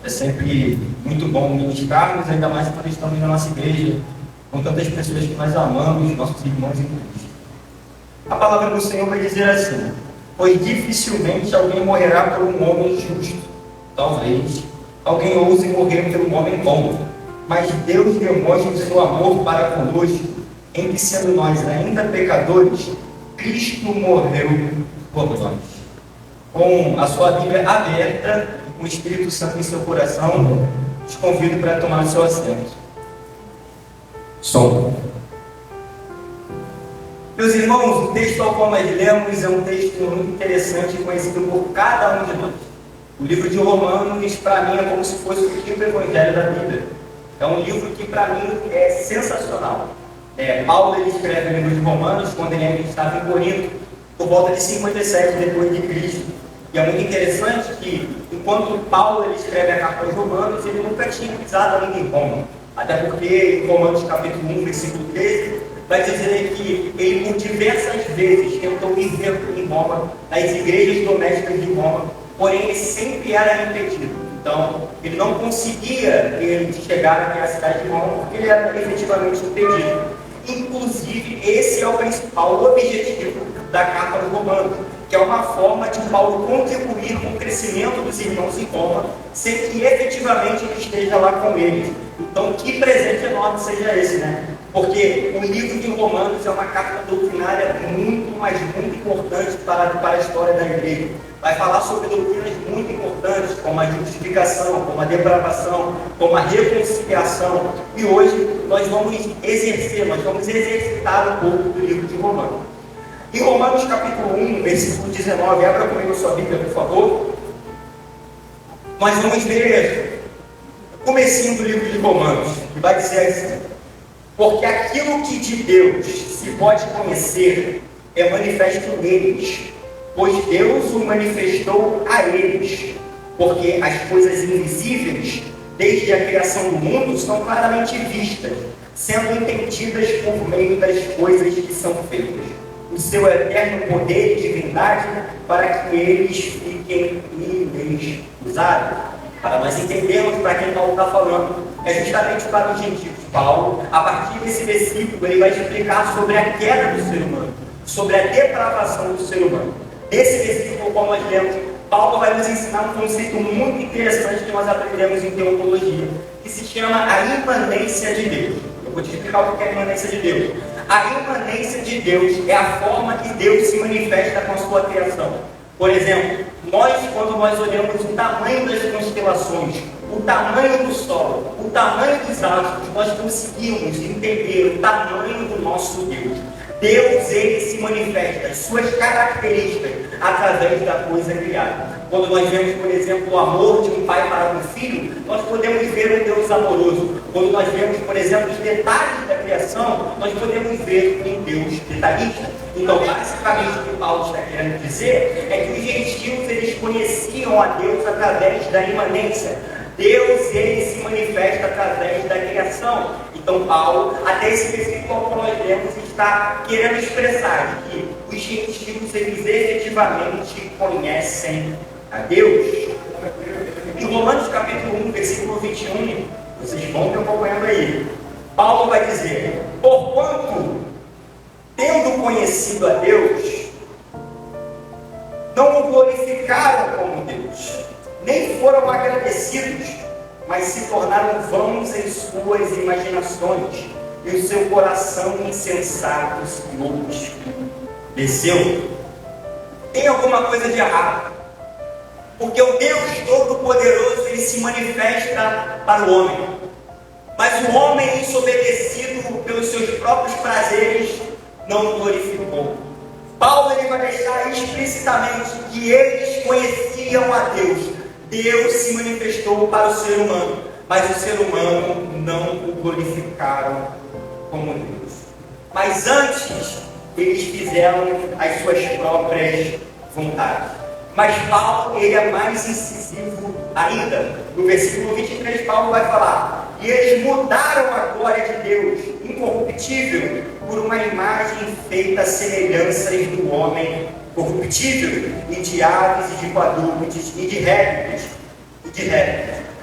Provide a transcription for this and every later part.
É sempre muito bom ministrarmos, ainda mais quando estamos na nossa igreja, com tantas pessoas que nós amamos, nossos irmãos em Cristo. A palavra do Senhor vai dizer assim: pois dificilmente alguém morrerá por um homem justo. Talvez alguém ouse morrer por um homem bom, mas Deus demonstra o seu amor para conosco, em que, sendo nós ainda pecadores, Cristo morreu por nós. Com a sua Bíblia aberta, com o Espírito Santo em seu coração, te convido para tomar o seu assento. Som. Meus irmãos, o texto ao qual nós lemos é um texto muito interessante e conhecido por cada um de nós. O livro de Romanos, para mim, é como se fosse o quinto evangelho da Bíblia. É um livro que, para mim, é sensacional. Paulo ele escreve o livro de Romanos quando ele ainda estava em Corinto, por volta de 57 depois de Cristo. E é muito interessante que, enquanto Paulo ele escreve a carta aos Romanos, ele nunca tinha pisado ainda em Roma. Até porque, em Romanos capítulo 1, versículo 13, vai dizer que ele, por diversas vezes, tentou viver em Roma, nas igrejas domésticas de Roma, porém ele sempre era impedido. Então, ele não conseguia chegar até a cidade de Roma, porque ele era efetivamente impedido. Inclusive, esse é o principal objetivo da carta aos Romanos, que é uma forma de Paulo contribuir com o crescimento dos irmãos em Roma, sem que efetivamente ele esteja lá com eles. Então, que presente enorme seja esse, né? Porque o livro de Romanos é uma carta doutrinária muito, mas muito importante para a história da igreja. Vai falar sobre doutrinas muito importantes, como a justificação, como a depravação, como a reconciliação. E hoje nós vamos exercitar um pouco do livro de Romanos. Em Romanos capítulo 1, versículo 19, abra comigo sua Bíblia, por favor. Nós vamos ver o comecinho do livro de Romanos, que vai dizer assim: porque aquilo que de Deus se pode conhecer é manifesto neles, pois Deus o manifestou a eles, porque as coisas invisíveis, desde a criação do mundo, são claramente vistas, sendo entendidas por meio das coisas que são feitas. O seu eterno poder e divindade, para que eles fiquem neles usados. Para nós entendermos para quem Paulo está falando, é justamente para os gentios. Paulo, a partir desse versículo, ele vai explicar sobre a queda do ser humano, sobre a depravação do ser humano. Nesse versículo, como nós lemos, Paulo vai nos ensinar um conceito muito interessante que nós aprendemos em teologia, que se chama a imanência de Deus. Eu vou te explicar o que é a imanência de Deus. A imanência de Deus é a forma que Deus se manifesta com a sua criação. Por exemplo, quando nós olhamos o tamanho das constelações, o tamanho do Sol, o tamanho dos astros, nós conseguimos entender o tamanho do nosso Deus. Deus, ele se manifesta, as suas características, através da coisa criada. Quando nós vemos, por exemplo, o amor de um pai para um filho, nós podemos ver um Deus amoroso. Quando nós vemos, por exemplo, os detalhes da criação, nós podemos ver um Deus detalhista. Então, basicamente, o que Paulo está querendo dizer é que os gentios, eles conheciam a Deus através da imanência. Deus, ele se manifesta através da criação. Então, Paulo, até esse versículo que nós lemos, está querendo expressar que os gentios, eles efetivamente conhecem a Deus. Em Romanos capítulo 1, versículo 21, vocês vão me acompanhando aí, Paulo vai dizer: porquanto, tendo conhecido a Deus, não o glorificaram como Deus, nem foram agradecidos, mas se tornaram vãos em suas imaginações, e o seu coração insensato se obscureceu. Tem alguma coisa de errado, porque o Deus Todo-Poderoso, ele se manifesta para o homem, mas o homem, desobedecido pelos seus próprios prazeres, não o glorificou. Paulo, ele vai deixar explicitamente que eles conheciam a Deus. Deus se manifestou para o ser humano, mas o ser humano não o glorificaram como Deus. Mas antes, eles fizeram as suas próprias vontades. Mas Paulo, ele é mais incisivo ainda. No versículo 23, Paulo vai falar: e eles mudaram a glória de Deus, incorruptível, por uma imagem feita a semelhanças do homem corruptível, e de aves, e de quadrúpedes, e de répteis.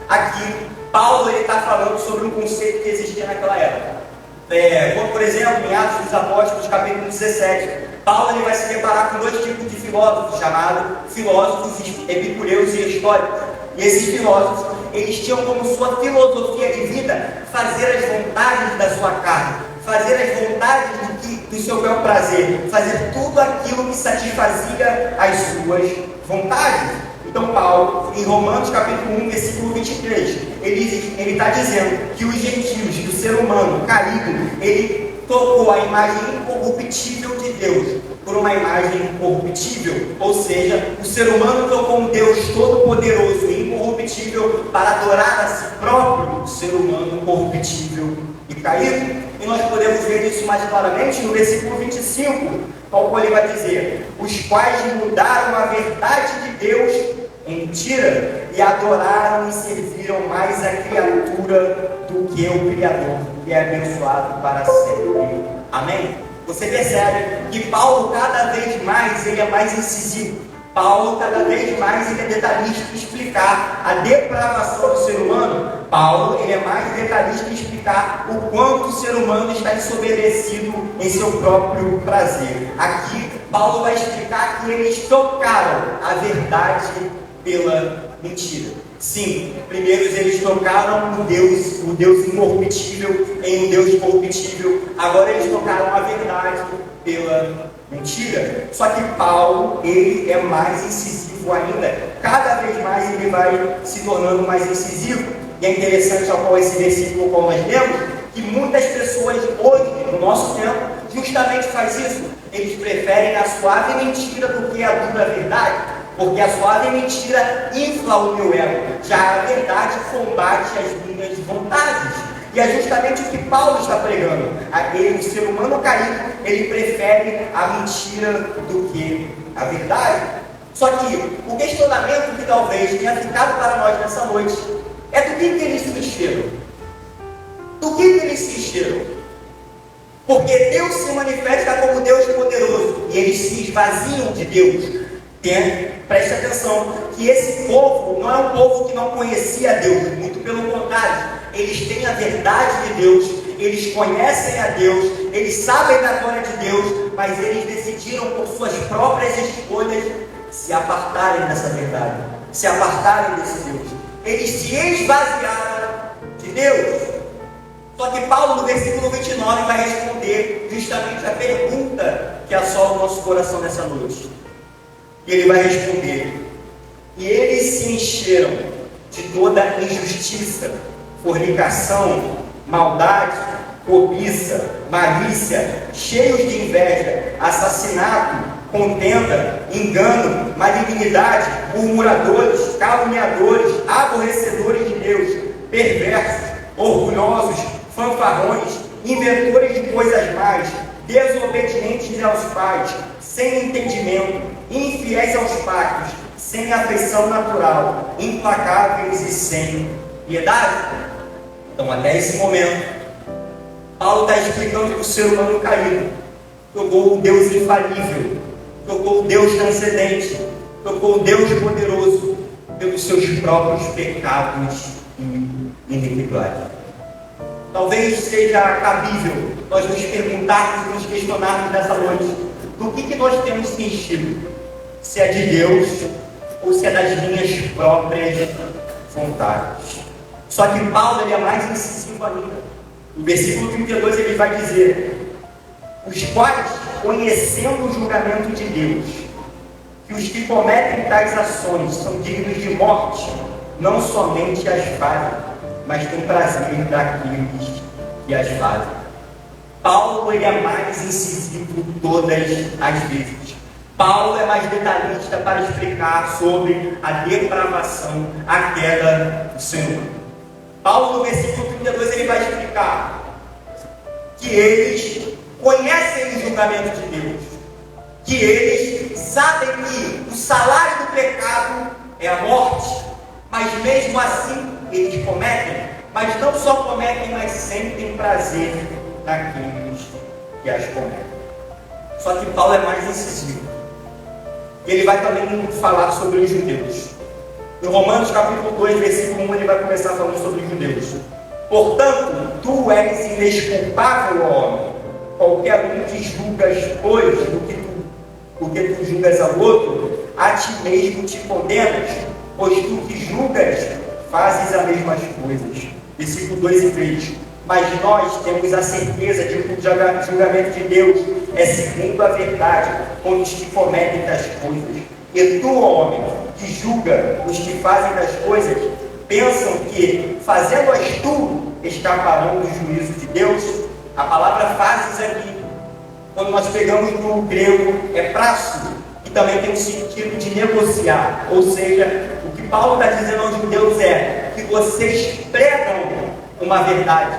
Aqui, Paulo está falando sobre um conceito que existia naquela época. Como, por exemplo, em Atos dos Apóstolos, capítulo 17, Paulo ele vai se deparar com dois tipos de filósofos, chamados filósofos epicureus e estoicos. E esses filósofos, eles tinham como sua filosofia de vida fazer as vontades da sua carne, fazer as vontades do seu bel prazer, fazer tudo aquilo que satisfazia as suas vontades. Então Paulo, em Romanos capítulo 1, versículo 23, ele está dizendo que os gentios, que o ser humano caído, ele trocou a imagem incorruptível de Deus por uma imagem corruptível, ou seja, o ser humano trocou um Deus todo-poderoso e incorruptível para adorar a si próprio, o ser humano corruptível e caído. E nós podemos ver isso mais claramente no versículo 25, qual ele vai dizer: os quais mudaram a verdade de Deus em mentira e adoraram e serviram mais a criatura do que o Criador, que é abençoado para sempre. Amém? Você percebe que Paulo cada vez mais ele é mais incisivo. Paulo cada vez mais ele é detalhista em explicar a depravação do ser humano. Paulo ele é mais detalhista em explicar o quanto o ser humano está ensoberbecido em seu próprio prazer. Aqui Paulo vai explicar que eles trocaram a verdade pela mentira. Sim, primeiro eles trocaram o Deus incorruptível em um Deus corruptível. Agora eles trocaram a verdade pela mentira. Só que Paulo, ele é mais incisivo ainda. Cada vez mais ele vai se tornando mais incisivo. E é interessante ao qual esse versículo qual nós lemos, que muitas pessoas hoje, no nosso tempo, justamente faz isso. Eles preferem a suave mentira do que a dura verdade. Porque a suave mentira infla o meu ego, já a verdade combate as minhas vontades. E é justamente o que Paulo está pregando. O ser humano caído, ele prefere a mentira do que a verdade. Só que o questionamento que talvez tenha ficado para nós nessa noite é do que eles se encheram. Do que eles se encheram? Porque Deus se manifesta como Deus poderoso e eles se esvaziam de Deus. Preste atenção, que esse povo não é um povo que não conhecia Deus, muito pelo contrário, eles têm a verdade de Deus, eles conhecem a Deus, eles sabem da glória de Deus, mas eles decidiram por suas próprias escolhas se apartarem dessa verdade, se apartarem desse Deus. Eles se esvaziaram de Deus. Só que Paulo, no versículo 29, vai responder justamente a pergunta que assola o nosso coração nessa noite. E ele vai responder: e eles se encheram de toda injustiça, fornicação, maldade, cobiça, malícia, cheios de inveja, assassinato, contenda, engano, malignidade, murmuradores, caluniadores, aborrecedores de Deus, perversos, orgulhosos, fanfarrões, inventores de coisas más, desobedientes aos pais, sem entendimento, infiéis aos pactos, sem afeição natural, implacáveis e sem piedade. Então, até esse momento, Paulo está explicando que o ser humano caído trocou o Deus infalível, trocou o Deus transcendente, trocou o Deus poderoso pelos seus próprios pecados e iniquidade. Talvez seja cabível nós nos perguntarmos, nos questionarmos nessa noite: do que nós temos se enchido? Se é de Deus ou se é das minhas próprias vontades? Só que Paulo ele é mais incisivo ainda. No versículo 32 ele vai dizer: os quais, conhecendo o julgamento de Deus, que os que cometem tais ações são dignos de morte, não somente as fazem, mas têm prazer daqueles que as fazem. Paulo ele é mais incisivo todas as vezes. Paulo é mais detalhista para explicar sobre a depravação, a queda do Senhor. Paulo, no versículo 32, ele vai explicar que eles conhecem o julgamento de Deus, que eles sabem que o salário do pecado é a morte, mas mesmo assim eles cometem, mas não só cometem, mas sentem prazer naqueles que as cometem. Só que Paulo é mais incisivo. Ele vai também falar sobre os judeus. Em Romanos capítulo 2, versículo 1, ele vai começar falando sobre os judeus. Portanto, tu és indesculpável, ó homem. Qualquer um que julgas, pois, o que tu julgas ao outro, a ti mesmo te condenas, pois tu que julgas, fazes as mesmas coisas. Versículo 2 e 3. Mas nós temos a certeza de que o julgamento de Deus é segundo a verdade contra os que cometem tais coisas. E tu, homem, que julga os que fazem tais coisas, pensam que, fazendo-as tu, escaparão do juízo de Deus? A palavra fazes aqui, quando nós pegamos no grego, é prazo, e também tem o sentido de negociar. Ou seja, o que Paulo está dizendo aos judeus é que vocês pregam uma verdade,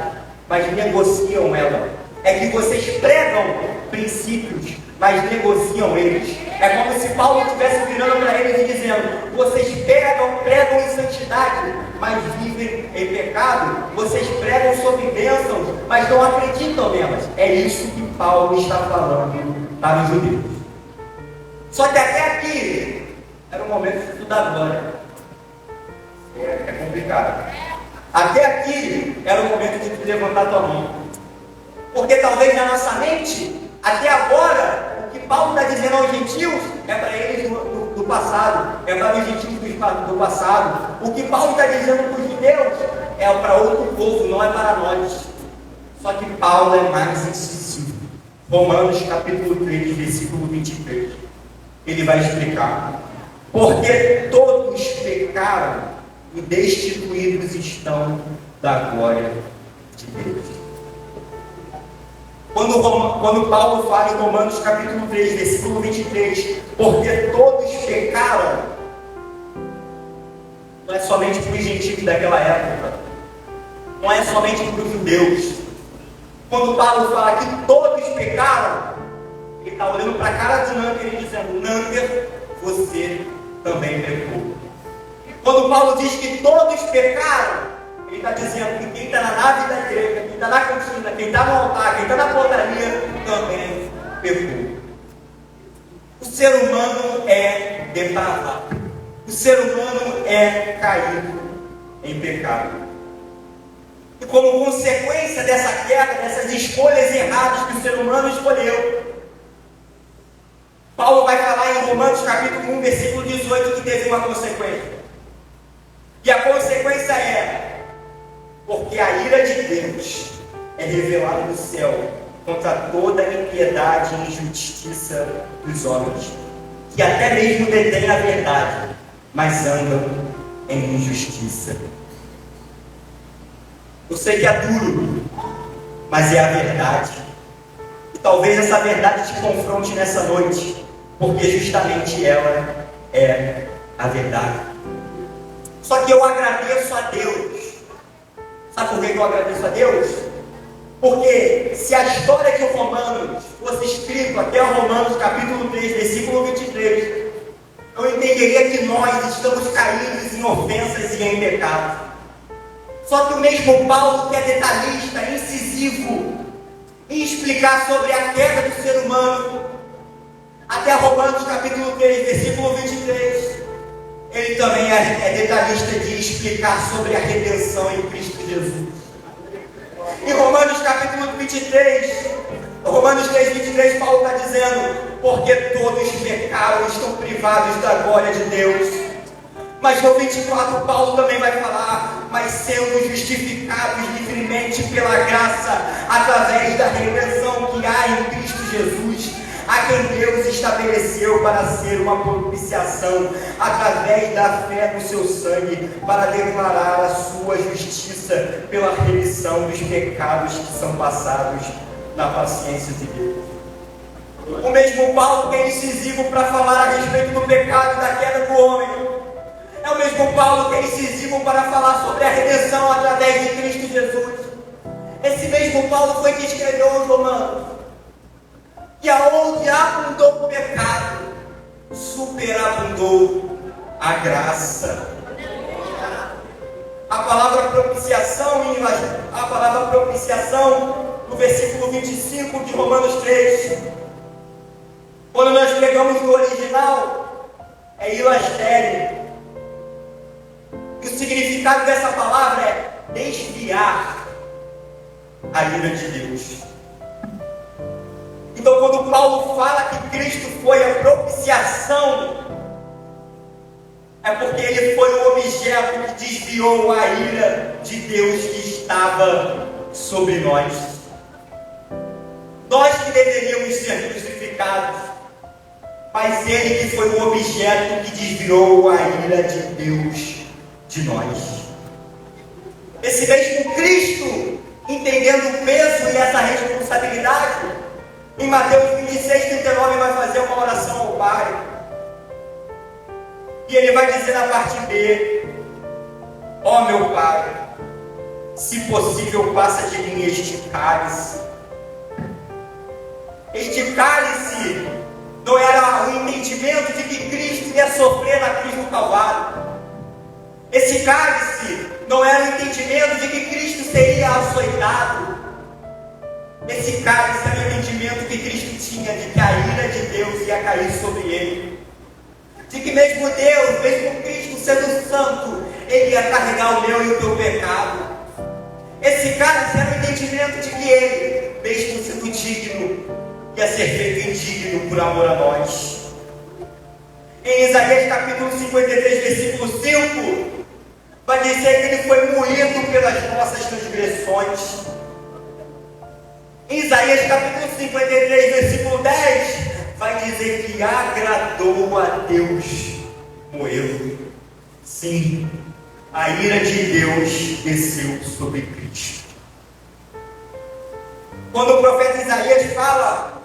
mas negociam ela. É que vocês pregam princípios, mas negociam eles. É como se Paulo estivesse virando para eles e dizendo: vocês pregam em santidade, mas vivem em pecado. Vocês pregam sobre bênçãos, mas não acreditam nelas. É isso que Paulo está falando para os judeus. Só que até aqui era o momento de estudar agora. É complicado. Até aqui era o momento de tu levantar a tua mão. Porque talvez na nossa mente, até agora, o que Paulo está dizendo aos gentios é para eles do passado, é para os gentios do passado. O que Paulo está dizendo para os judeus é para outro povo, não é para nós. Só que Paulo é mais incisivo. Romanos capítulo 3, versículo 23. Ele vai explicar: porque todos pecaram e destituídos estão da glória de Deus. Quando Paulo fala em Romanos capítulo 3, versículo 23, porque todos pecaram, não é somente para os gentios daquela época, não é somente para os judeus. Quando Paulo fala que todos pecaram, ele está olhando para a cara de Nânter e dizendo: Nânter, você também pecou. Quando Paulo diz que todos pecaram, ele está dizendo que quem está na nave da igreja, quem está na cantina, quem está no altar, quem está na portaria, também pecou. O ser humano é depravado. O ser humano é caído em pecado. E como consequência dessa queda, dessas escolhas erradas que o ser humano escolheu, Paulo vai falar em Romanos capítulo 1, versículo 18, que teve uma consequência. E a consequência é: porque a ira de Deus é revelada no céu contra toda a impiedade e injustiça dos homens, que até mesmo detêm a verdade, mas andam em injustiça. Eu sei que é duro, mas é a verdade. E talvez essa verdade te confronte nessa noite, porque justamente ela é a verdade. Só que eu agradeço a Deus. Sabe por que eu agradeço a Deus? Porque se a história de Romanos fosse escrita até Romanos capítulo 3, versículo 23, eu entenderia que nós estamos caídos em ofensas e em pecado. Só que o mesmo Paulo, que é detalhista, incisivo, em explicar sobre a queda do ser humano, até Romanos capítulo 3, versículo 23, ele também é detalhista de explicar sobre a redenção em Cristo Jesus. Em Romanos capítulo 23, Romanos 3, 23, Paulo está dizendo: porque todos pecaram e estão privados da glória de Deus. Mas no 24, Paulo também vai falar: mas sendo justificados livremente pela graça, através da redenção que há em Cristo Jesus, a quem Deus estabeleceu para ser uma propiciação, através da fé no seu sangue, para declarar a sua justiça pela remissão dos pecados que são passados na paciência de Deus. O mesmo Paulo que é incisivo para falar a respeito do pecado e da queda do homem, é o mesmo Paulo que é incisivo para falar sobre a redenção através de Cristo Jesus. Esse mesmo Paulo foi que escreveu aos Romanos que aonde abundou o pecado, superabundou a graça. A palavra propiciação, no versículo 25 de Romanos 3, quando nós pegamos no original, é ilastere. significado dessa palavra é desviar a ira de Deus. Então, quando Paulo fala que Cristo foi a propiciação, é porque ele foi o objeto que desviou a ira de Deus que estava sobre nós. Nós que deveríamos ser crucificados, mas ele que foi o objeto que desviou a ira de Deus de nós. Esse mesmo Cristo, entendendo o peso e essa responsabilidade, em Mateus 26, 39, vai fazer uma oração ao Pai. E ele vai dizer na parte B: ó meu Pai, se possível, passa de mim este cálice. Este cálice não era o entendimento de que Cristo ia sofrer na cruz do Calvário. Esse cálice não era o entendimento de que Cristo seria açoitado. Esse cálice era o entendimento que Cristo tinha de que a ira de Deus ia cair sobre ele. De que mesmo Deus, mesmo Cristo sendo santo, ele ia carregar o meu e o teu pecado. Esse cálice era o entendimento de que ele, mesmo sendo digno, ia ser feito indigno por amor a nós. Em Isaías capítulo 53, versículo 5, vai dizer que ele foi moído pelas nossas transgressões. Em Isaías capítulo 53, versículo 10, vai dizer que agradou a Deus moê-lo. Sim, a ira de Deus desceu sobre Cristo. Quando o profeta Isaías fala,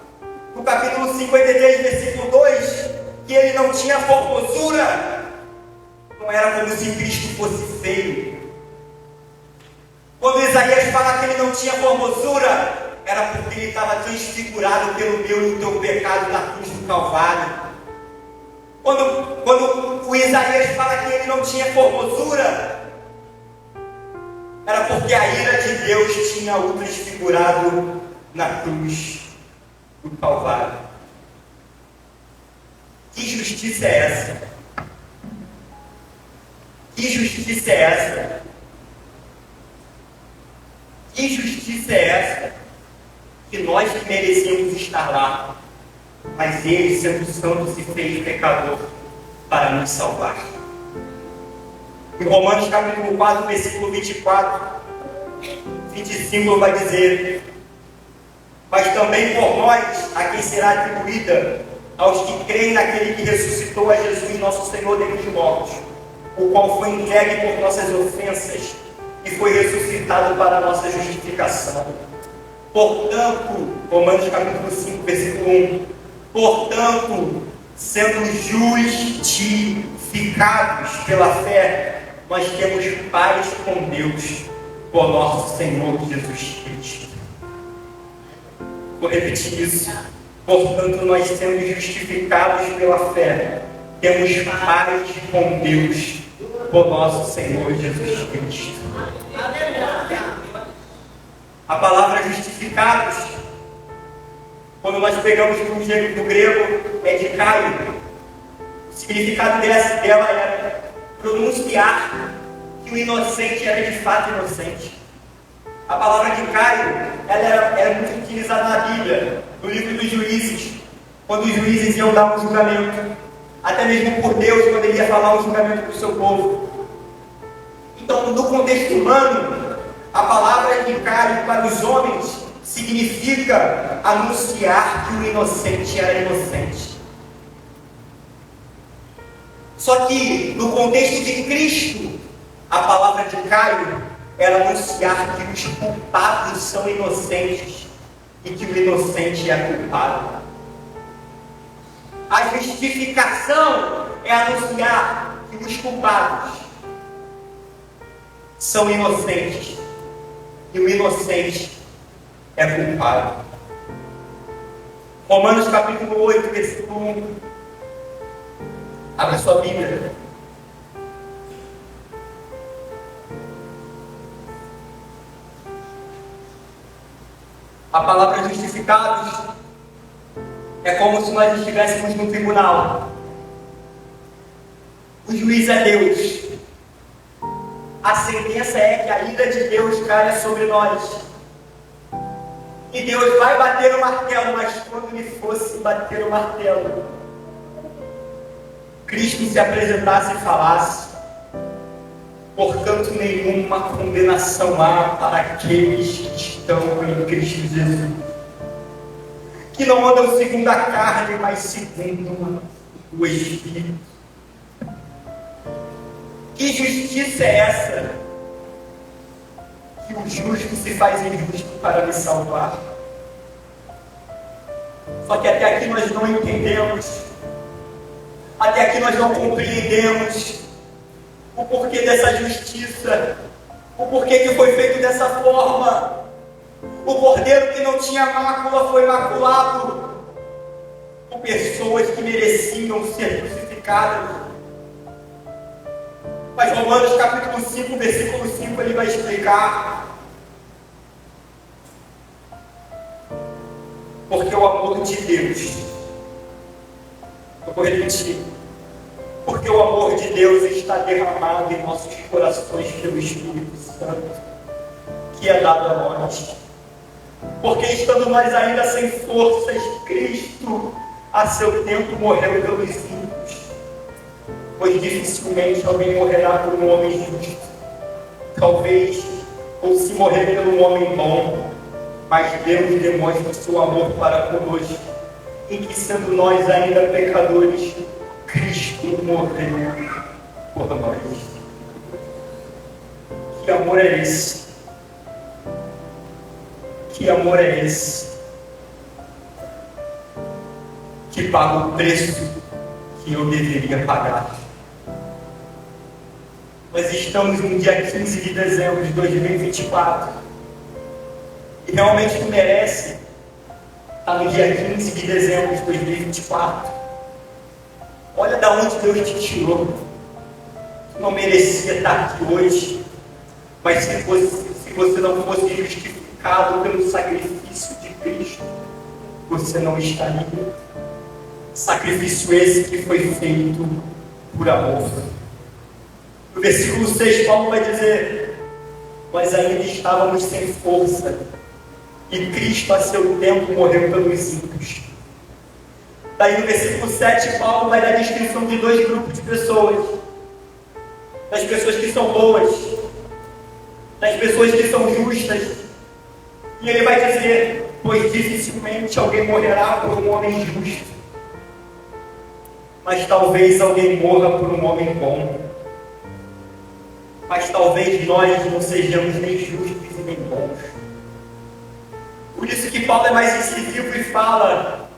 no capítulo 53, versículo 2, que ele não tinha formosura, não era como se Cristo fosse feio. Quando Isaías fala que ele não tinha formosura, era porque ele estava transfigurado pelo meu e o teu pecado na cruz do Calvário. Quando o Isaías fala que ele não tinha formosura, era porque a ira de Deus tinha o transfigurado na cruz do Calvário. Que justiça é essa? Que justiça é essa? Que justiça é essa? Que nós que merecíamos estar lá, mas ele, sendo santo, se fez pecador para nos salvar. Em Romanos capítulo 4, versículo 24, 25 vai dizer: mas também por nós, a quem será atribuída aos que creem naquele que ressuscitou a Jesus, nosso Senhor, dentre os mortos, o qual foi entregue por nossas ofensas e foi ressuscitado para a nossa justificação. Portanto, Romanos capítulo 5, versículo 1, portanto, sendo justificados pela fé, nós temos paz com Deus, por nosso Senhor Jesus Cristo. Vou repetir isso. Portanto, nós sendo justificados pela fé, temos paz com Deus, por nosso Senhor Jesus Cristo. A palavra justificados, quando nós pegamos do grego, é de Caio. O significado dela era pronunciar que o inocente era de fato inocente. A palavra de Caio, ela era muito utilizada na Bíblia, no livro dos Juízes, quando os juízes iam dar um julgamento, até mesmo por Deus, quando ele ia falar um julgamento para o seu povo. Então, no contexto humano, a palavra de Caio para os homens significa anunciar que o inocente era inocente. Só que, no contexto de Cristo, a palavra de Caio era anunciar que os culpados são inocentes e que o inocente é culpado. A justificação é anunciar que os culpados são inocentes e o inocente é culpado. Romanos capítulo 8, versículo 1. Abra sua Bíblia. A palavra justificados é como se nós estivéssemos no tribunal. O juiz é Deus. a sentença é que a ira de Deus caia sobre nós. E Deus vai bater o martelo, mas quando Ele fosse bater o martelo, Cristo se apresentasse e falasse: portanto, nenhuma condenação há para aqueles que estão em Cristo Jesus, que não andam segundo a carne, mas segundo o Espírito. Que justiça é essa? Que o justo se faz injusto para me salvar. Só que até aqui nós não entendemos, até aqui nós não compreendemos o porquê dessa justiça, o porquê que foi feito dessa forma. O cordeiro que não tinha mácula foi maculado por pessoas que mereciam ser crucificadas. Mas Romanos capítulo 5, versículo 5, ele vai explicar. Porque o amor de Deus, eu vou repetir, porque o amor de Deus está derramado em nossos corações pelo Espírito Santo, que é dado a nós. Porque estando nós ainda sem forças, Cristo a seu tempo morreu pelos ímpios. Pois dificilmente alguém morrerá por um homem justo. Talvez, ou se morrer pelo homem bom, mas Deus demonstra o seu amor para conosco, em que sendo nós ainda pecadores, Cristo morreu por nós. Que amor é esse? Que amor é esse? Que paga o preço que eu deveria pagar. Nós estamos no dia 15 de dezembro de 2024. E realmente tu merece estar no dia 15 de dezembro de 2024. Olha da onde Deus te tirou. Tu não merecia estar aqui hoje. Mas se você não fosse justificado pelo sacrifício de Cristo, você não estaria. Sacrifício esse que foi feito por amor. No versículo 6, Paulo vai dizer: nós ainda estávamos sem força, e Cristo a seu tempo morreu pelos ímpios. Daí no versículo 7, Paulo vai dar a descrição de dois grupos de pessoas: das pessoas que são boas, das pessoas que são justas. E ele vai dizer: pois dificilmente alguém morrerá por um homem justo, mas talvez alguém morra por um homem bom. Mas talvez nós não sejamos nem justos e nem bons. Por isso que Paulo é mais incisivo e fala: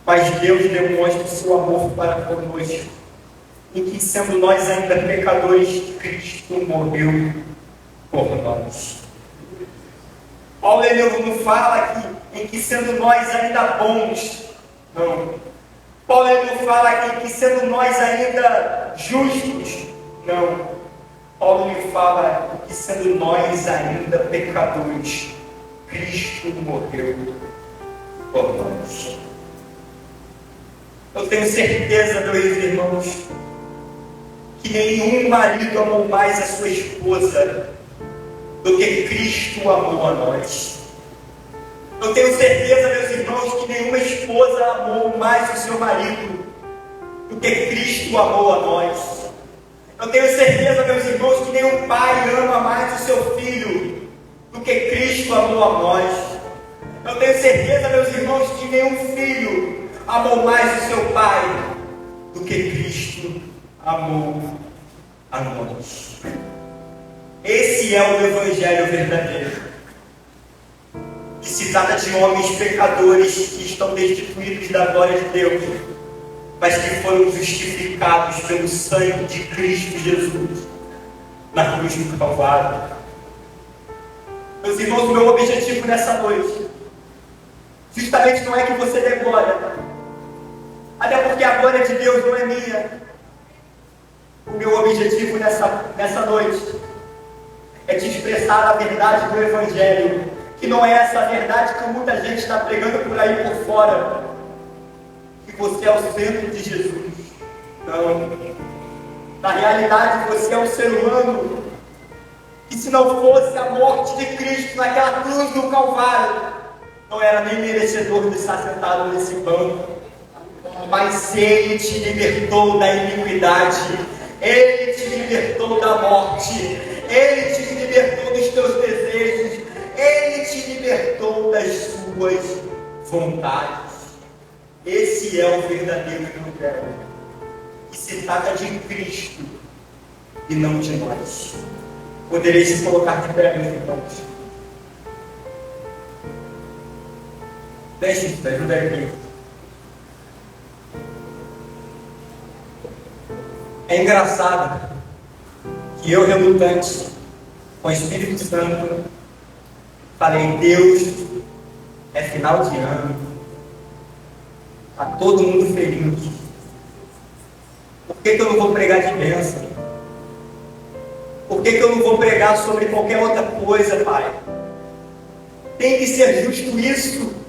mas Deus demonstra o seu amor para conosco, em que sendo nós ainda pecadores, Cristo morreu por nós. Paulo não fala aqui em que sendo nós ainda bons, não. Paulo não fala aqui que sendo nós ainda justos, não. Paulo me fala que sendo nós ainda pecadores, Cristo morreu por nós. Eu tenho certeza, meus irmãos, que nenhum marido amou mais a sua esposa do que Cristo amou a nós. Eu tenho certeza, meus irmãos, que nenhuma esposa amou mais o seu marido do que Cristo amou a nós. Eu tenho certeza, meus irmãos, que nenhum pai ama mais o seu filho do que Cristo amou a nós. Eu tenho certeza, meus irmãos, que nenhum filho amou mais o seu pai do que Cristo amou a nós. Esse é o Evangelho verdadeiro. Que se trata de homens pecadores que estão destituídos da glória de Deus, mas que foram justificados pelo sangue de Cristo Jesus na cruz do Calvário. Meus irmãos, o meu objetivo nessa noite justamente não é que você dê glória, até porque a glória de Deus não é minha. O meu objetivo nessa noite é te expressar a verdade do Evangelho, que não é essa verdade que muita gente está pregando por aí por fora, que você é o centro de Jesus. Não. Na realidade, você é um ser humano que, se não fosse a morte de Cristo naquela cruz do Calvário, não era nem merecedor de estar sentado nesse banco. Mas Ele te libertou da iniquidade, Ele te libertou da morte, Ele te libertou dos teus desejos, Ele te libertou das suas vontades. Esse é o verdadeiro evangelho. E se trata de Cristo e não de nós. Podereis se colocar de pé, meus irmãos. Deixe-se, ajuda aqui. É engraçado que eu, relutante, com o Espírito Santo, falei: Deus, é final de ano, está todo mundo feliz. Por que eu não vou pregar de bênção? Por que eu não vou pregar sobre qualquer outra coisa, Pai? Tem que ser justo isso.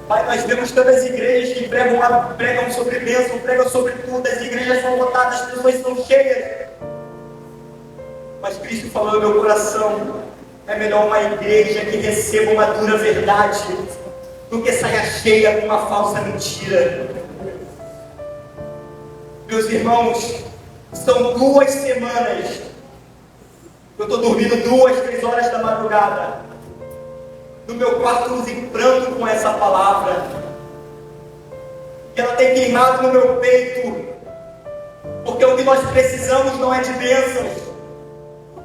Pai, nós vemos tantas igrejas que pregam sobre bênção, pregam sobre tudo, as igrejas são lotadas, as pessoas são cheias. Mas Cristo falou no meu coração: é melhor uma igreja que receba uma dura verdade do que saia cheia com uma falsa mentira. Meus irmãos, são 2 semanas eu estou dormindo 2, 3 horas da madrugada no meu quarto em pranto com essa palavra, que ela tem queimado no meu peito, porque o que nós precisamos não é de bênçãos,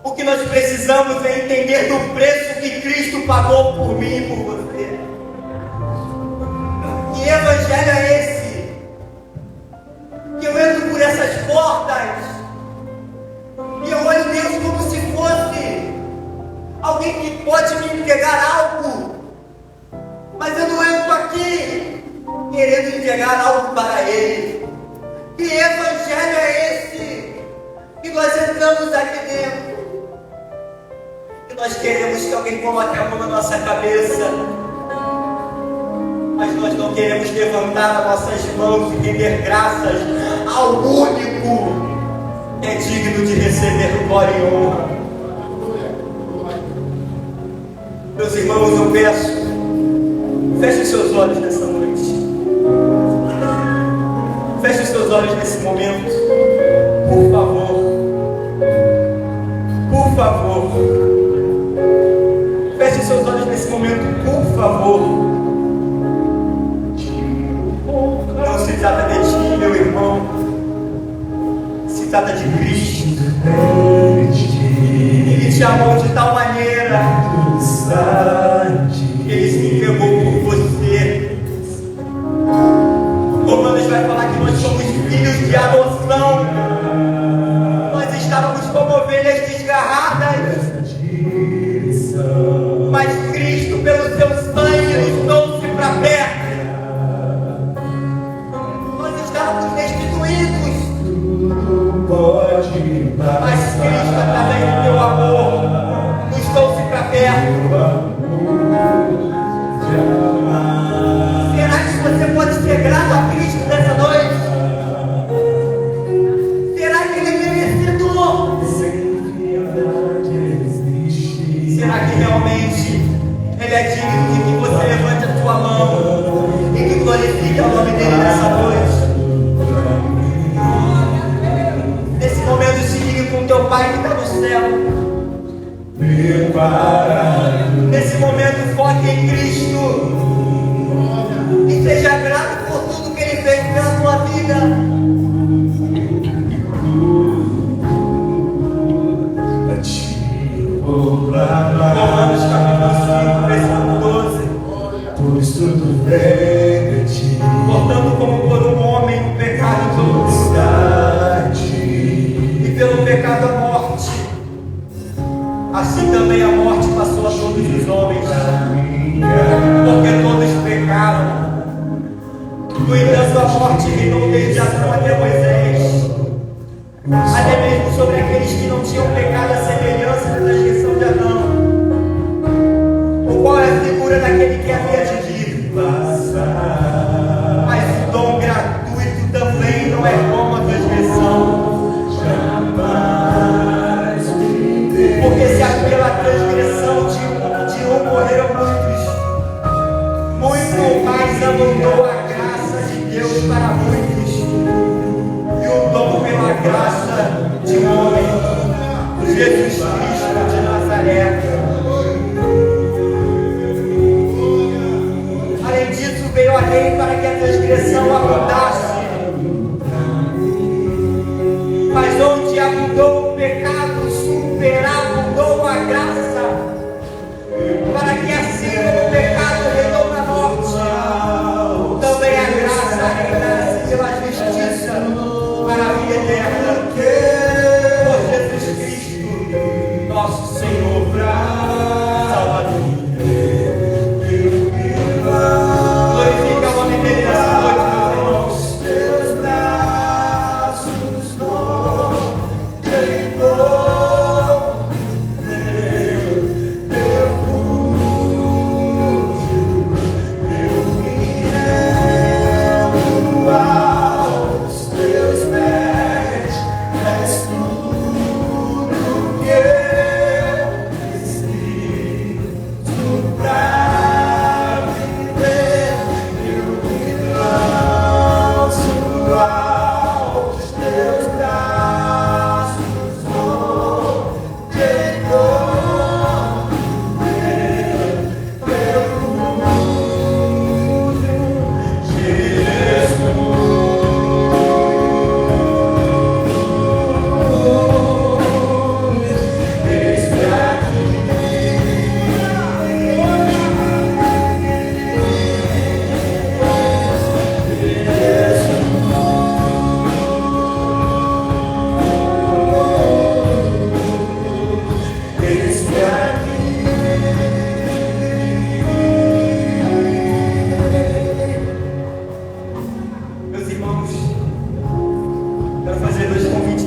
o que nós precisamos é entender do preço que Cristo pagou por mim e por você. Que evangelho é esse? Que eu entro por essas portas e eu olho Deus como se fosse alguém que pode me entregar algo, mas eu não entro aqui querendo entregar algo para Ele. Que evangelho é esse que nós entramos aqui dentro? Que nós queremos que alguém coloque a mão na nossa cabeça, mas nós não queremos levantar as nossas mãos e render graças ao único que é digno de receber glória e honra. Meus irmãos, eu peço, feche os seus olhos nessa noite. Feche os seus olhos nesse momento. Por favor. Por favor. Feche os seus olhos nesse momento, por favor. Não se trata de ti, meu irmão. Se trata de Cristo. Ele te amou de tal maneira que Ele se entregou por você. Romanos vai falar que nós somos filhos de adoção. Nós estávamos como ovelhas desgarradas, mas Cristo, pelo seu sangue, nos trouxe para perto. Nós estávamos destituídos, mas Cristo, através do teu amor, nos trouxe para perto. Será que você pode ser grato a Cristo nessa noite? Será que Ele é merecedor? Será que realmente Ele é digno de que você levante a sua mão e que glorifique o nome dEle nessa noite? Nesse momento, se ligue com teu Pai que está no céu. Nesse momento, foque em Cristo e seja grato por tudo que Ele fez pela tua vida. Romanos capítulo 5, versículo 12. Pois tudo vem de ti. Portanto, como por um homem o pecado e pelo pecado a morte, assim também a morte passou a todos os homens, porque todos pecaram. No entanto, a morte reinou desde Adão até Moisés, até mesmo sobre aqueles que não tinham pecado, a semelhança da transgressão de Adão, o qual é a figura daquele que havia de vir. Mas o dom gratuito graça de um homem, Jesus Cristo de Nazaré. Além disso, veio a lei para que a transgressão abundasse. Mas onde abundou o pecado, superabundou a graça, para que assim como o pecado reinou na morte, também a graça reinasse pela justiça para a vida eterna. Por Jesus Cristo, nosso Senhor, Salvador. Glorifica o nome dele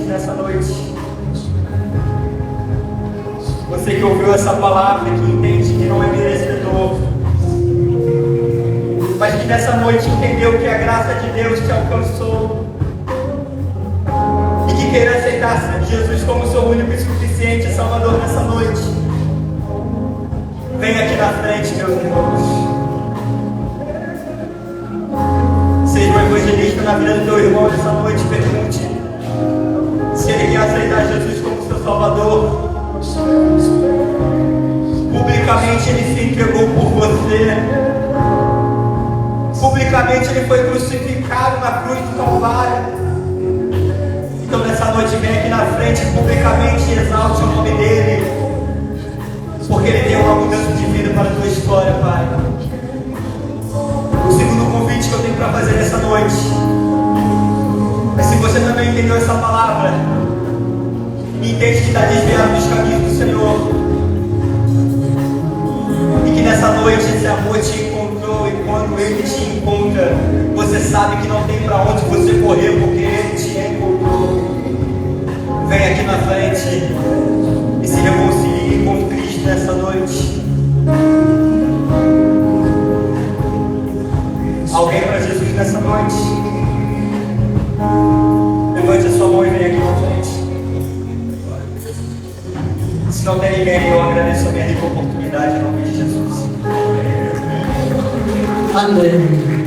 nessa noite, meus irmãos. Você que ouviu essa palavra, que entende que não é merecedor, mas que nessa noite entendeu que a graça de Deus te alcançou e que queira aceitar Jesus como seu único e suficiente Salvador nessa noite, vem aqui na frente, meus irmãos. Seja um evangelista na vida do teu irmão nessa noite. Pergunte se ele quer aceitar Jesus como seu Salvador. Publicamente ele se entregou por você. Publicamente ele foi crucificado na cruz do Calvário. Então nessa noite vem aqui na frente, publicamente exalte o nome dele, porque ele tem uma mudança de vida para a tua história, Pai. O segundo convite que eu tenho para fazer nessa noite é: se você também entendeu essa palavra e entende que está desviado dos caminhos do Senhor, e que nessa noite esse amor te encontrou, e quando ele te encontra, você sabe que não tem para onde você correr, porque ele te encontrou, vem aqui na frente e se reconcilie com Cristo nessa noite. Alguém para Jesus nessa noite? Levante a sua mão e vem aqui na frente. Se não tem ninguém, eu agradeço a minha rica oportunidade em nome de Jesus. Amém.